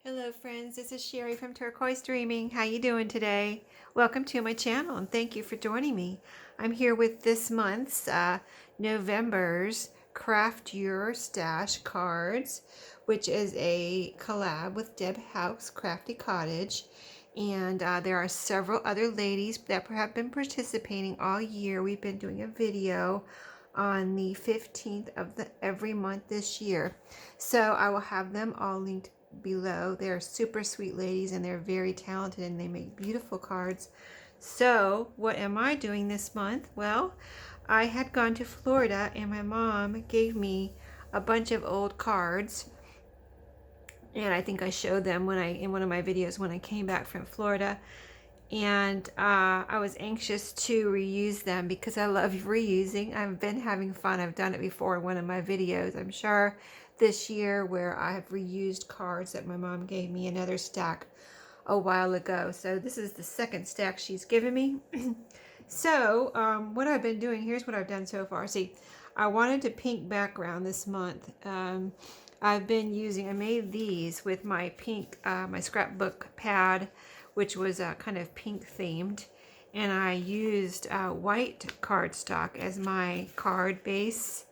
Hello friends, this is Sherry from Turquoise Dreaming. How you doing today? Welcome to my channel and thank you for joining me. I'm here with this month's November's Craft Your Stash cards, which is a collab with Deb House Crafty Cottage. And there are several other ladies that have been participating all year. We've been doing a video on the 15th of every month this year. So I will have them all linked below. They're super sweet ladies and they're very talented and they make beautiful cards. So what am I doing this month? Well, I had gone to Florida and my mom gave me a bunch of old cards, and I think I showed them in one of my videos when I came back from Florida. And I was anxious to reuse them because I love reusing. I've been having fun. I've done it before in one of my videos, I'm sure, this year, where I have reused cards that my mom gave me another stack a while ago. So this is the second stack she's given me. So what I've been doing, here's what I've done so far. See, I wanted a pink background this month. I've been using, I made these with my pink, my scrapbook pad, which was kind of pink themed, and I used white cardstock as my card base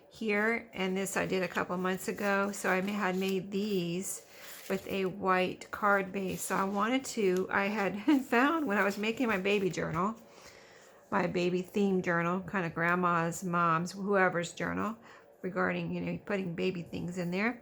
here, and this I did a couple months ago. So I had made these with a white card base. So I had found when I was making my baby journal, my baby theme journal, kind of grandma's, mom's, whoever's journal, regarding, you know, putting baby things in there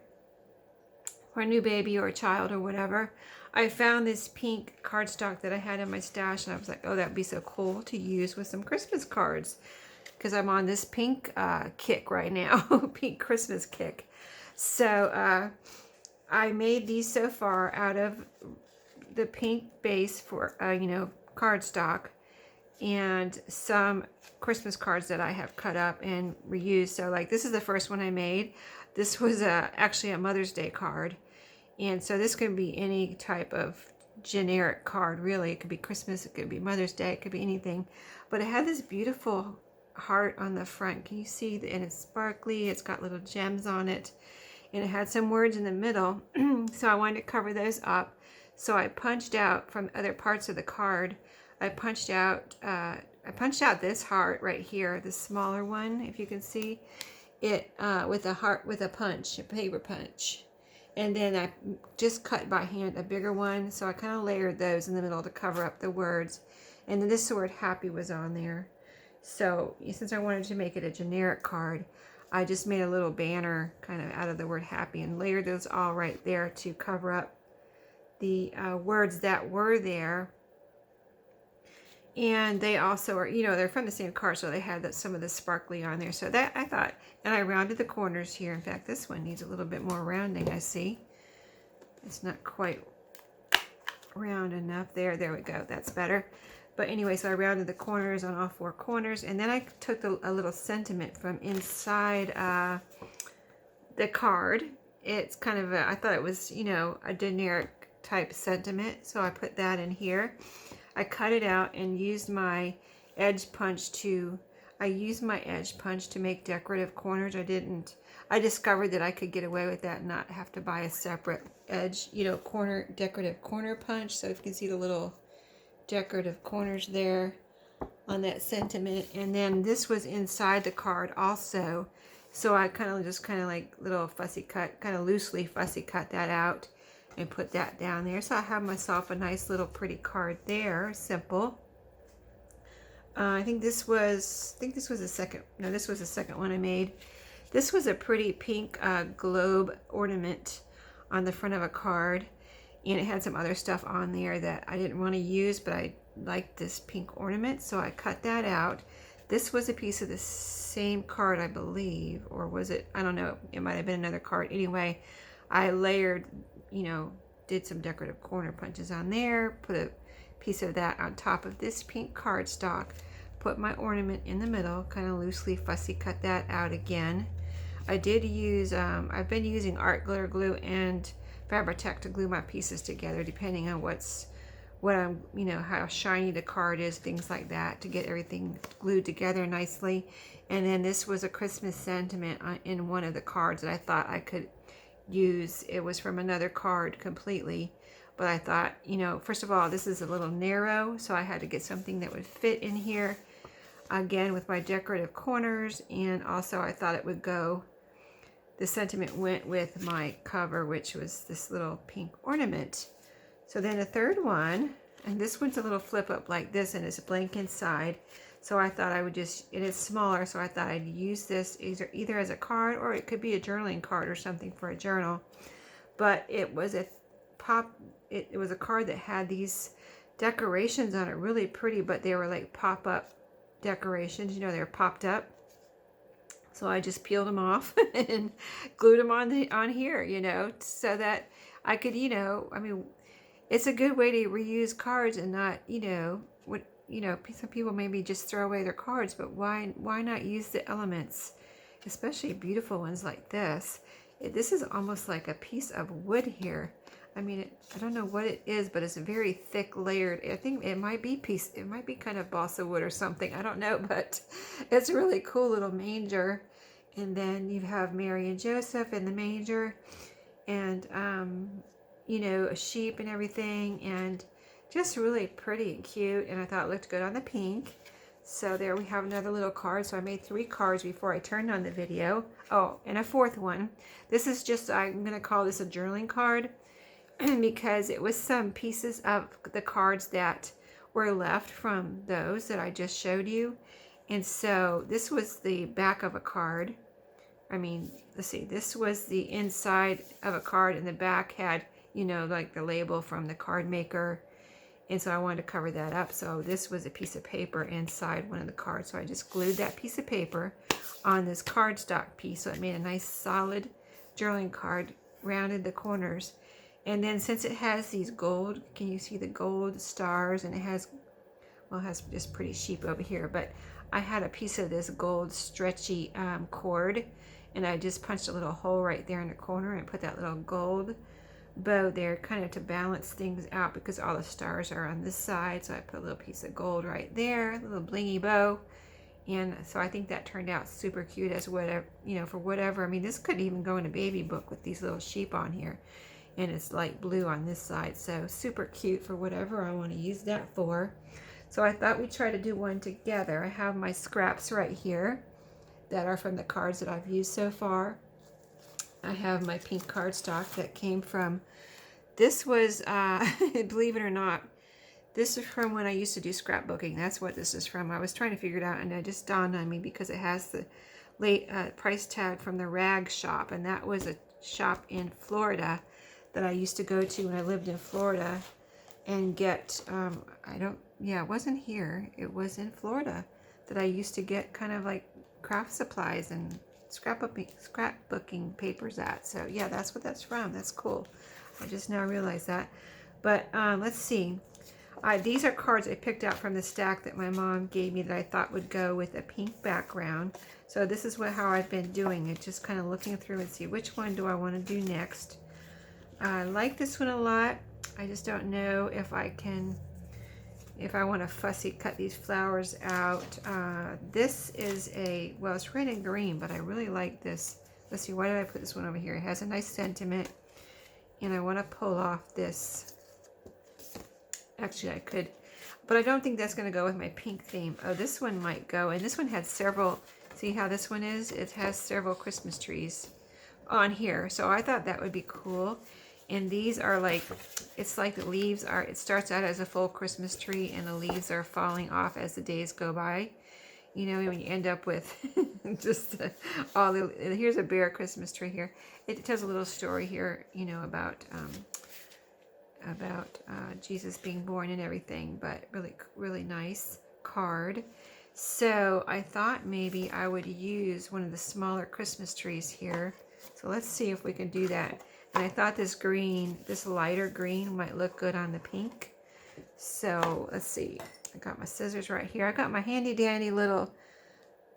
for a new baby or a child or whatever. I found this pink cardstock that I had in my stash, and I was like, oh, that'd be so cool to use with some Christmas cards, because I'm on this pink kick right now, pink Christmas kick. So I made these so far out of the pink base for, you know, cardstock, and some Christmas cards that I have cut up and reused. So like, this is the first one I made. This was actually a Mother's Day card. And so this could be any type of generic card, really. It could be Christmas, it could be Mother's Day, it could be anything. But it had this beautiful heart on the front. Can you see? And it's sparkly, it's got little gems on it. And it had some words in the middle. So I wanted to cover those up. So I punched out from other parts of the card. I punched out this heart right here, the smaller one, if you can see it, with a heart, with a punch, a paper punch. And then I just cut by hand a bigger one. So I kind of layered those in the middle to cover up the words. And then this word happy was on there. So since I wanted to make it a generic card, I just made a little banner kind of out of the word happy and layered those all right there to cover up the words that were there. And they also are, you know, they're from the same card, so they had some of the sparkly on there. So that I thought, and I rounded the corners here. In fact, this one needs a little bit more rounding, I see. It's not quite round enough. There we go. That's better. But anyway, so I rounded the corners on all four corners. And then I took a little sentiment from inside the card. It's kind of I thought it was, you know, a generic type sentiment. So I put that in here. I cut it out and used my edge punch to make decorative corners. I discovered that I could get away with that and not have to buy a separate edge, you know, decorative corner punch. So you can see the little decorative corners there on that sentiment. And then this was inside the card also. So I kind of like little fussy cut, kind of loosely fussy cut that out and put that down there. So I have myself a nice little pretty card there, simple. I think this was the second, no, this was the second one I made. This was a pretty pink globe ornament on the front of a card, and it had some other stuff on there that I didn't want to use, but I liked this pink ornament, so I cut that out. This was a piece of the same card, I believe, or was it? I don't know. It might have been another card. Anyway, I layered, you know, did some decorative corner punches on there, put a piece of that on top of this pink cardstock, put my ornament in the middle, kind of loosely fussy cut that out again. I did use, I've been using art glitter glue and Fabri-Tac to glue my pieces together, depending on what I'm, you know, how shiny the card is, things like that, to get everything glued together nicely. And then this was a Christmas sentiment in one of the cards that I thought I could use. It was from another card completely. But I thought, you know, first of all, this is a little narrow, so I had to get something that would fit in here. Again, with my decorative corners, and also I thought it would go, the sentiment went with my cover, which was this little pink ornament. So then the third one, and this one's a little flip up like this, and it's blank inside. So I thought I would just, and it's smaller, so I thought I'd use this either as a card, or it could be a journaling card or something for a journal. But it was a it was a card that had these decorations on it, really pretty, but they were like pop-up decorations, you know, they were popped up. So I just peeled them off and glued them on here, you know, so that I could, you know, I mean, it's a good way to reuse cards and not, you know, what, you know, some people maybe just throw away their cards, but why not use the elements, especially beautiful ones like this. This is almost like a piece of wood here. I mean, I don't know what it is, but it's a very thick layered. I think it might be kind of balsa wood or something. I don't know, but it's a really cool little manger. And then you have Mary and Joseph in the manger, and you know, a sheep and everything, and just really pretty and cute. And I thought it looked good on the pink. So there we have another little card. So I made 3 cards before I turned on the video. Oh, and a 4th one. This is just, I'm going to call this a journaling card because it was some pieces of the cards that were left from those that I just showed you. And so this was the back of a card. I mean, let's see, this was the inside of a card, and the back had, you know, like the label from the card maker. And so I wanted to cover that up. So this was a piece of paper inside one of the cards. So I just glued that piece of paper on this cardstock piece. So it made a nice solid journaling card, rounded the corners. And then since it has these gold, can you see the gold stars? And it has, well, it has just pretty sheep over here. But I had a piece of this gold stretchy cord. And I just punched a little hole right there in the corner and put that little gold bow there, kind of to balance things out, because all the stars are on this side. So I put a little piece of gold right there, a little blingy bow. And so I think that turned out super cute as whatever, you know, for whatever. I mean, this could even go in a baby book with these little sheep on here. And it's light blue on this side. So super cute for whatever I want to use that for. So I thought we'd try to do one together. I have my scraps right here that are from the cards that I've used so far. I have my pink cardstock that came from, this was, believe it or not, this is from when I used to do scrapbooking. That's what this is from. I was trying to figure it out, and it just dawned on me because it has the late price tag from the rag shop, and that was a shop in Florida that I used to go to when I lived in Florida and get, it wasn't here. It was in Florida that I used to get kind of like craft supplies and scrapbooking papers at. So yeah, that's what that's from. That's cool. I just now realized that. But let's see. These are cards I picked out from the stack that my mom gave me that I thought would go with a pink background. So this is how I've been doing it, just kind of looking through and see which one do I want to do next. I like this one a lot. I just don't know if I want to fussy cut these flowers out. This is well, it's red and green, but I really like this. Let's see, why did I put this one over here? It has a nice sentiment, and I want to pull off this. Actually, I could, but I don't think that's going to go with my pink theme. Oh, this one might go, and this one had several, see how this one is? It has several Christmas trees on here, so I thought that would be cool. And these are like, it's like the leaves are, it starts out as a full Christmas tree and the leaves are falling off as the days go by. You know, when you end up with just here's a bare Christmas tree here. It tells a little story here, you know, about Jesus being born and everything, but really nice card. So I thought maybe I would use one of the smaller Christmas trees here. So let's see if we can do that. And I thought this green, this lighter green might look good on the pink. So let's see. I got my scissors right here. I got my handy dandy little,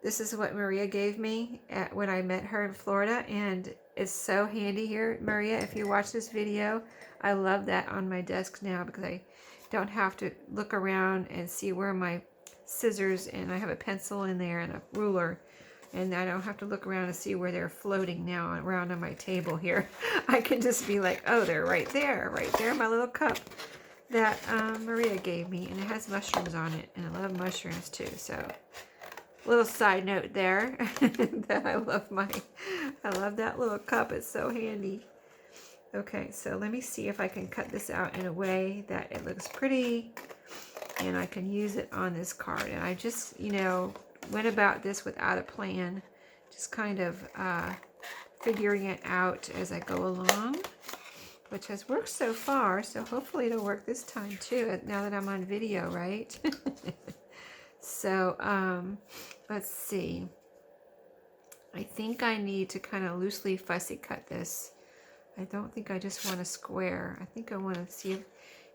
this is what Maria gave me when I met her in Florida. And it's so handy here. Maria, if you watch this video, I love that on my desk now because I don't have to look around and see where my scissors, and I have a pencil in there and a ruler And I don't have to look around to see where they're floating now around on my table here. I can just be like, oh, they're right there, my little cup that Maria gave me. And it has mushrooms on it, and I love mushrooms too. So little side note there that I love that little cup. It's so handy. Okay, so let me see if I can cut this out in a way that it looks pretty and I can use it on this card. And I just, went about this without a plan, just kind of figuring it out as I go along, which has worked so far. So hopefully it'll work this time too, now that I'm on video, right? So let's see. I think I need to kind of loosely fussy cut this. I don't think I just want a square. I think I want to see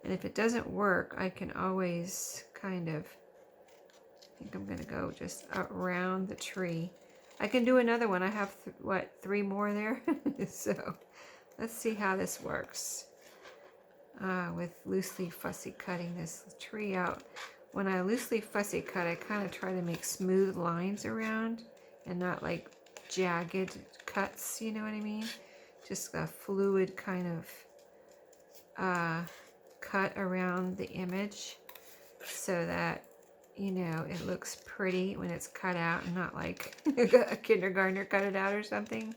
if it doesn't work, I can always kind of, I think I'm going to go just around the tree. I can do another one. I have, 3 more there? So let's see how this works with loosely fussy cutting this tree out. When I loosely fussy cut, I kind of try to make smooth lines around and not like jagged cuts, you know what I mean? Just a fluid kind of cut around the image so that, it looks pretty when it's cut out and not like a kindergartner cut it out or something.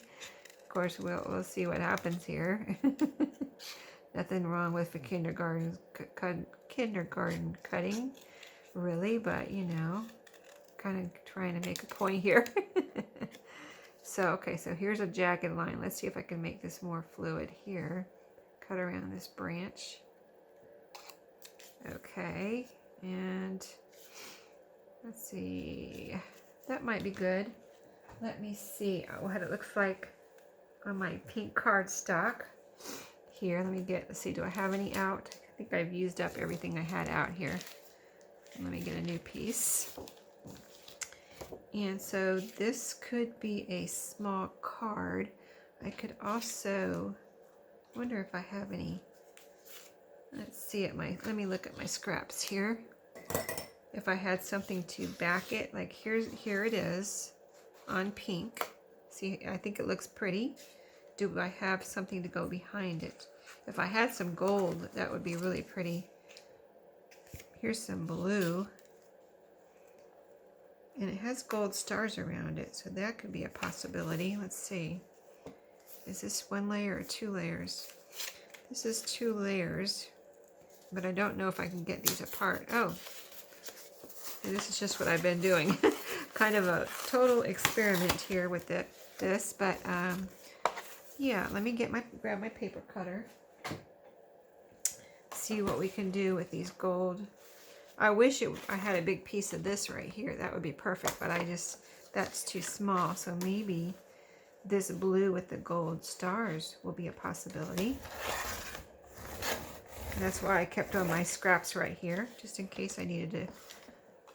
Of course, we'll see what happens here. Nothing wrong with the kindergarten cutting, really, but, kind of trying to make a point here. So, okay, so here's a jagged line. Let's see if I can make this more fluid here. Cut around this branch. Okay, and let's see. That might be good. Let me see what it looks like on my pink cardstock. Here, let's see, do I have any out? I think I've used up everything I had out here. Let me get a new piece. And so this could be a small card. I could also wonder if I have any. Let's see let me look at my scraps here. If I had something to back it, like here it is on pink. See, I think it looks pretty. Do I have something to go behind it? If I had some gold, that would be really pretty. Here's some blue. And it has gold stars around it, so that could be a possibility. Let's see. Is this 1 layer or 2 layers? This is 2 layers, but I don't know if I can get these apart. Oh, this is just what I've been doing. Kind of a total experiment here with this, but yeah, let me grab my paper cutter. See what we can do with these gold. I wish I had a big piece of this right here. That would be perfect, but that's too small. So maybe this blue with the gold stars will be a possibility. And that's why I kept all my scraps right here, just in case I needed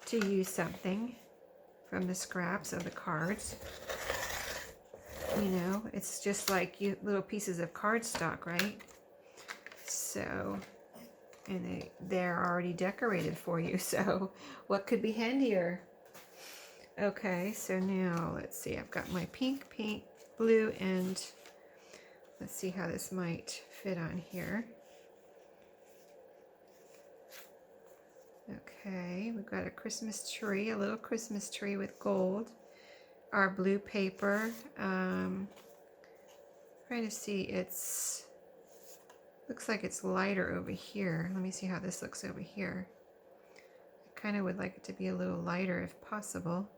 to use something from the scraps of the cards. It's just like little pieces of cardstock, right? So, and they're already decorated for you, so what could be handier? Okay, so now let's see, I've got my pink, blue, and let's see how this might fit on here. Okay, we've got a Christmas tree, a little Christmas tree with gold. Our blue paper, trying to see, looks like it's lighter over here. Let me see how this looks over here. I kind of would like it to be a little lighter if possible.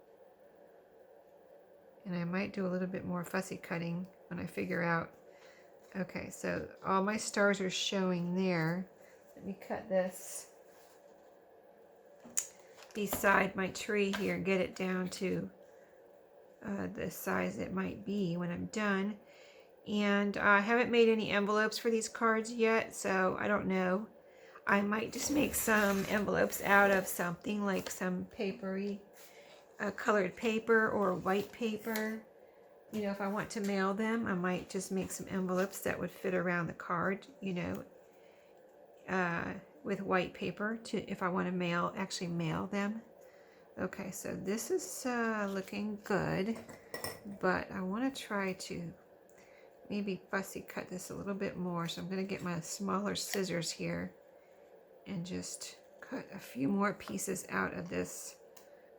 And I might do a little bit more fussy cutting when I figure out. Okay, so all my stars are showing there. Let me cut this beside my tree here and get it down to the size it might be when I'm done. And I haven't made any envelopes for these cards yet, so I don't know. I might just make some envelopes out of something like some papery, colored paper or white paper. If I want to mail them, I might just make some envelopes that would fit around the card, with white paper if I want to actually mail them. Okay, so this is looking good, but I want to try to maybe fussy cut this a little bit more. So I'm going to get my smaller scissors here and just cut a few more pieces out of this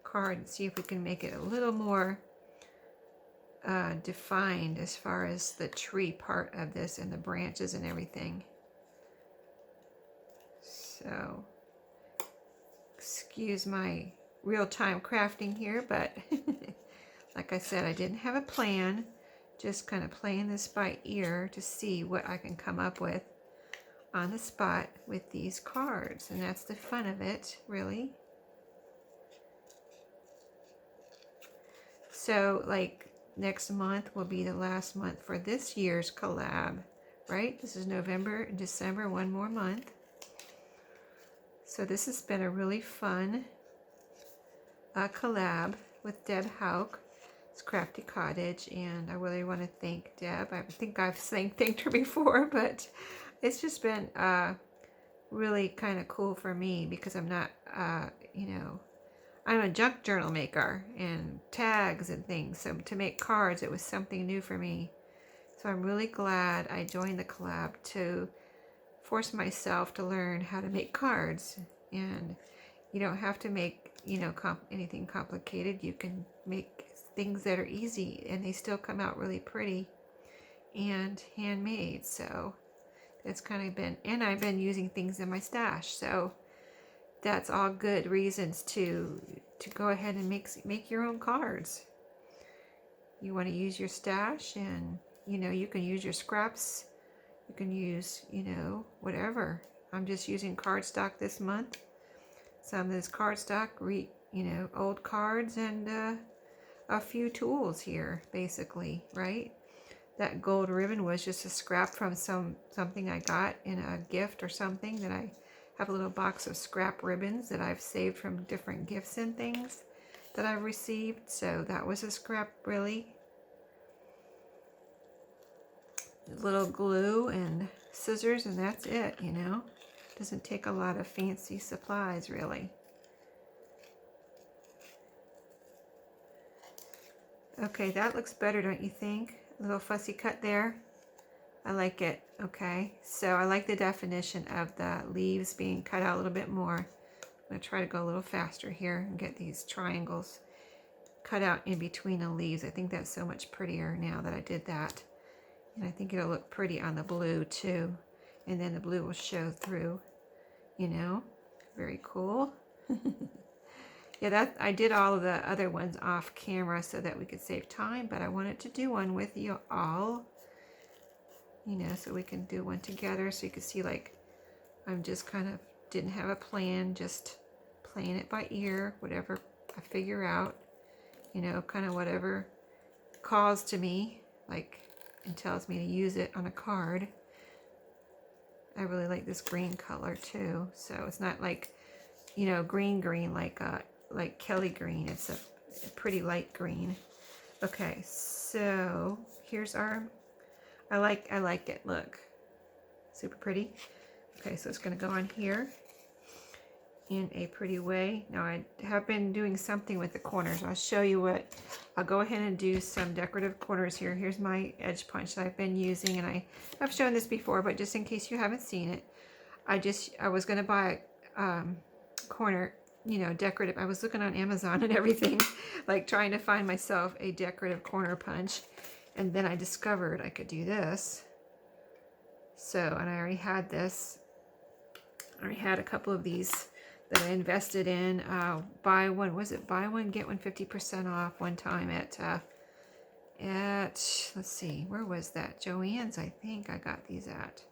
card and see if we can make it a little more defined as far as the tree part of this and the branches and everything. So excuse my real-time crafting here, but like I said, I didn't have a plan, just kind of playing this by ear to see what I can come up with on the spot with these cards, and that's the fun of it, really. So like next month will be the last month for this year's collab, right? This is November and December, one more month. So this has been a really fun collab with Deb Hauk. It's Crafty Cottage, and I really want to thank Deb. I think I've thanked her before, but it's just been really kind of cool for me because I'm not, you know, I'm a junk journal maker and tags and things. So to make cards, it was something new for me. So I'm really glad I joined the collab to force myself to learn how to make cards. And you don't have to make, you know, anything complicated. You can make things that are easy and they still come out really pretty and handmade. So that's kind of been, and I've been using things in my stash. So that's all good reasons to go ahead and make your own cards. You want to use your stash, and you know, you can use your scraps, you can use, you know, whatever. I'm just using cardstock this month. Some of this cardstock, you know, old cards, and a few tools here, basically, right? That gold ribbon was just a scrap from something I got in a gift or something. That I have a little box of scrap ribbons that I've saved from different gifts and things that I've received. So that was a scrap, really. A little glue and scissors, and that's it, you know. Doesn't take a lot of fancy supplies, really. Okay, that looks better, don't you think? A little fussy cut there. I like it. Okay, so I like the definition of the leaves being cut out a little bit more. I'm going to try to go a little faster here and get these triangles cut out in between the leaves. I think that's so much prettier now that I did that. And I think it'll look pretty on the blue too. And then the blue will show through, you know. Very cool. Yeah, that I did all of the other ones off camera so that we could save time, but I wanted to do one with you all, you know, so we can do one together so you can see, like, I'm just kind of didn't have a plan, just playing it by ear, whatever I figure out, you know, kind of whatever calls to me, like, and tells me to use it on a card. I really like this green color too, so it's not like, you know, green like Kelly green. It's a pretty light green. Okay, so here's our, I like it. Look, super pretty. Okay, so it's going to go on here in a pretty way. Now I have been doing something with the corners. I'll show you what. I'll go ahead and do some decorative corners here. Here's my edge punch that I've been using, and I've shown this before, but just in case you haven't seen it, I was going to buy a corner, you know, decorative. I was looking on Amazon and everything, like trying to find myself a decorative corner punch, and then I discovered I could do this. So, and I already had this. I already had a couple of these that I invested in. Buy one, was it buy one get one 50% off one time at let's see, where was that? Joann's, I think I got these at.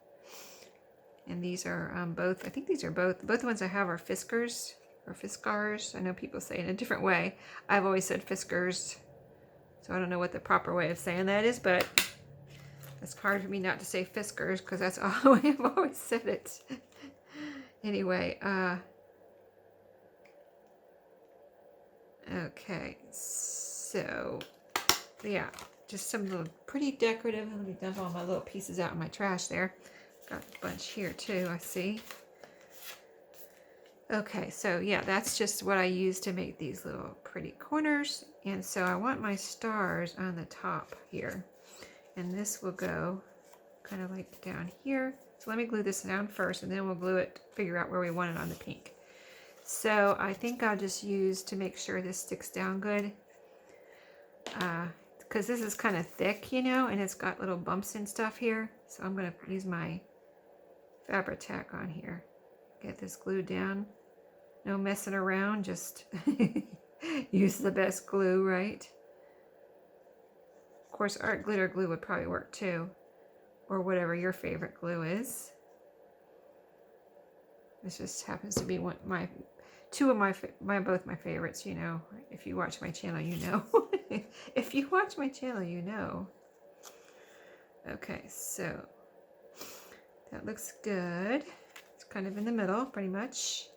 And these are both, I think these are both the ones I have are Fiskars or Fiskars. I know people say it in a different way. I've always said Fiskars, so I don't know what the proper way of saying that is, but it's hard for me not to say Fiskars because that's all the way I've always said it. Anyway, okay, so yeah, just some little pretty decorative. Let me dump all my little pieces out in my trash there. Got a bunch here too, I see. Okay, so yeah, that's just what I use to make these little pretty corners. And so I want my stars on the top here. And this will go kind of like down here. So let me glue this down first, and then we'll glue it, figure out where we want it on the pink. So I think I'll just use, to make sure this sticks down good, because this is kind of thick, you know, and it's got little bumps and stuff here. So I'm going to use my fabric tack on here. Get this glued down. No messing around, just use the best glue, right? Of course, art glitter glue would probably work too, or whatever your favorite glue is. This just happens to be both my favorites, you know. If you watch my channel, you know. If you watch my channel, you know. Okay, so that looks good. It's kind of in the middle, pretty much.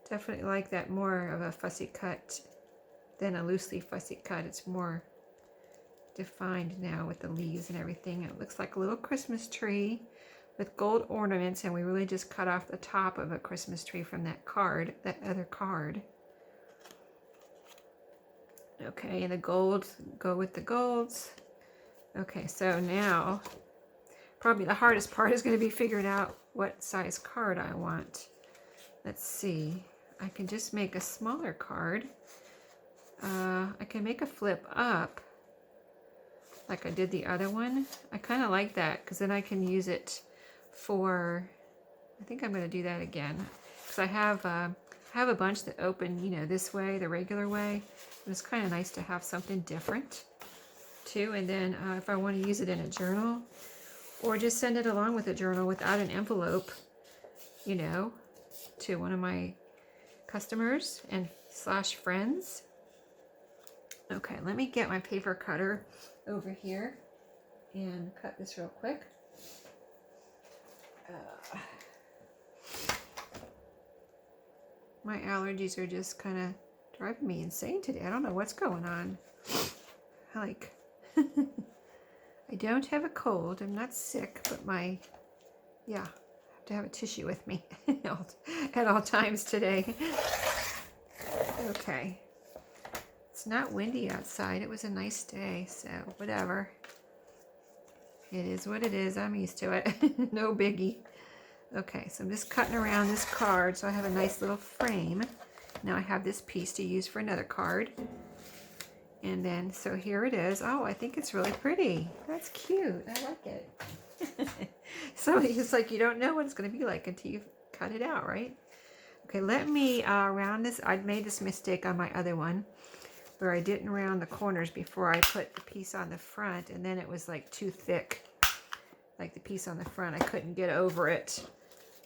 Definitely like that more of a fussy cut than a loosely fussy cut. It's more defined now with the leaves and everything. It looks like a little Christmas tree with gold ornaments, and we really just cut off the top of a Christmas tree from that card, that other card. Okay, and the golds go with the golds. Okay, so now probably the hardest part is going to be figuring out what size card I want. Let's see. I can just make a smaller card. I can make a flip up like I did the other one. I kind of like that because then I can use it for, I think I'm going to do that again, because I have a bunch that open, you know, this way, the regular way. And it's kind of nice to have something different too. And then if I want to use it in a journal, or just send it along with a journal without an envelope, you know, to one of my customers and / friends. Okay, let me get my paper cutter over here and cut this real quick. My allergies are just kind of driving me insane today. I don't know what's going on. Like, I don't have a cold. I'm not sick, but yeah, I have to have a tissue with me at all times today. Okay. It's not windy outside. It was a nice day, so whatever. It is what it is. I'm used to it. No biggie. Okay, so I'm just cutting around this card so I have a nice little frame. Now I have this piece to use for another card. And then, so here it is. Oh, I think it's really pretty. That's cute. I like it. So it's like you don't know what it's going to be like until you cut it out, right? Okay, let me round this. I made this mistake on my other one, where I didn't round the corners before I put the piece on the front, and then it was like too thick. Like the piece on the front, I couldn't get over it.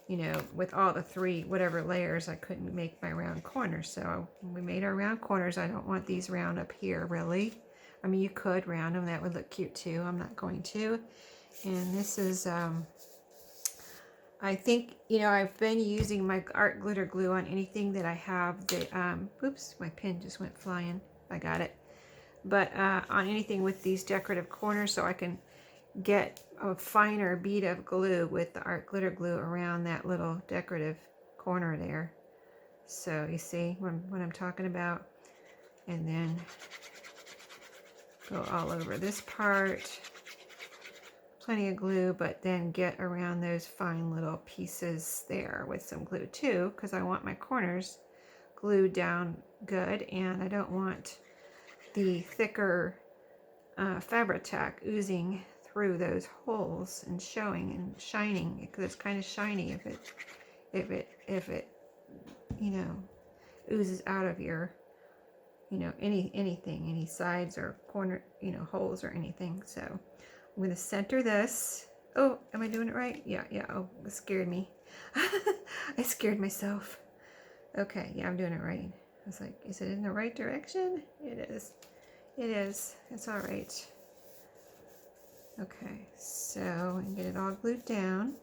You know, with all the whatever layers, I couldn't make my round corners. So when we made our round corners, I don't want these round up here, really. I mean, you could round them. That would look cute too. I'm not going to. And this is, I think, you know, I've been using my art glitter glue on anything that I have that, oops, my pin just went flying. I got it. But on anything with these decorative corners, so I can get a finer bead of glue with the art glitter glue around that little decorative corner there. So you see what I'm talking about? And then go all over this part. Plenty of glue, but then get around those fine little pieces there with some glue too, because I want my corners glued down good, and I don't want the thicker fabric tack oozing through those holes and showing and shining, because it's kind of shiny if it you know, oozes out of your, you know, anything, any sides or corner, you know, holes or anything. So I'm going to center this. Oh, am I doing it right? Yeah. Oh, it scared me. I scared myself. Okay, yeah, I'm doing it right. I was like, is it in the right direction? It is. It is. It's all right. Okay, so I get it all glued down.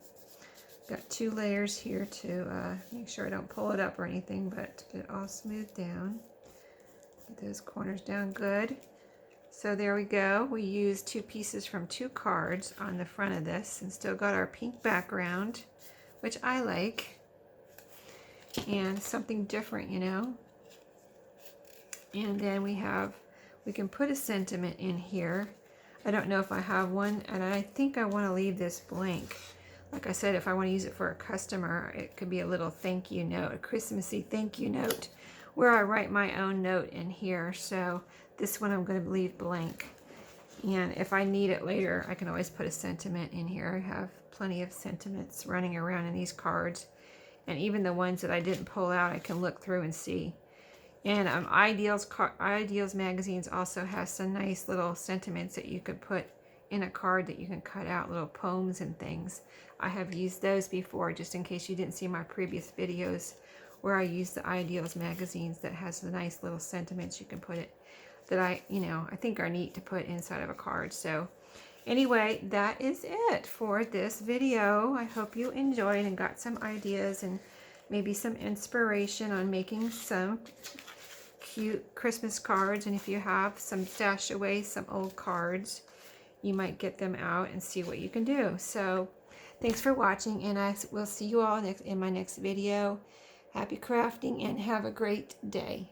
Got 2 layers here to make sure I don't pull it up or anything, but to get it all smoothed down. Get those corners down good. So there we go. We used 2 pieces from 2 cards on the front of this and still got our pink background, which I like. and something different, you know. And then we can put a sentiment in here. I don't know if I have one, and I think I want to leave this blank. Like I said, if I want to use it for a customer, it could be a little thank you note, a Christmassy thank you note, where I write my own note in here. So this one I'm going to leave blank. And if I need it later, I can always put a sentiment in here. I have plenty of sentiments running around in these cards. And even the ones that I didn't pull out, I can look through and see. And Ideals magazines also has some nice little sentiments that you could put in a card that you can cut out, little poems and things. I have used those before, just in case you didn't see my previous videos where I use the Ideals magazines that has the nice little sentiments you can put it, that I think are neat to put inside of a card. So anyway, that is it for this video. I hope you enjoyed and got some ideas and maybe some inspiration on making some cute Christmas cards. And if you have some stash away, some old cards, you might get them out and see what you can do. So thanks for watching, and I will see you all in my next video. Happy crafting and have a great day.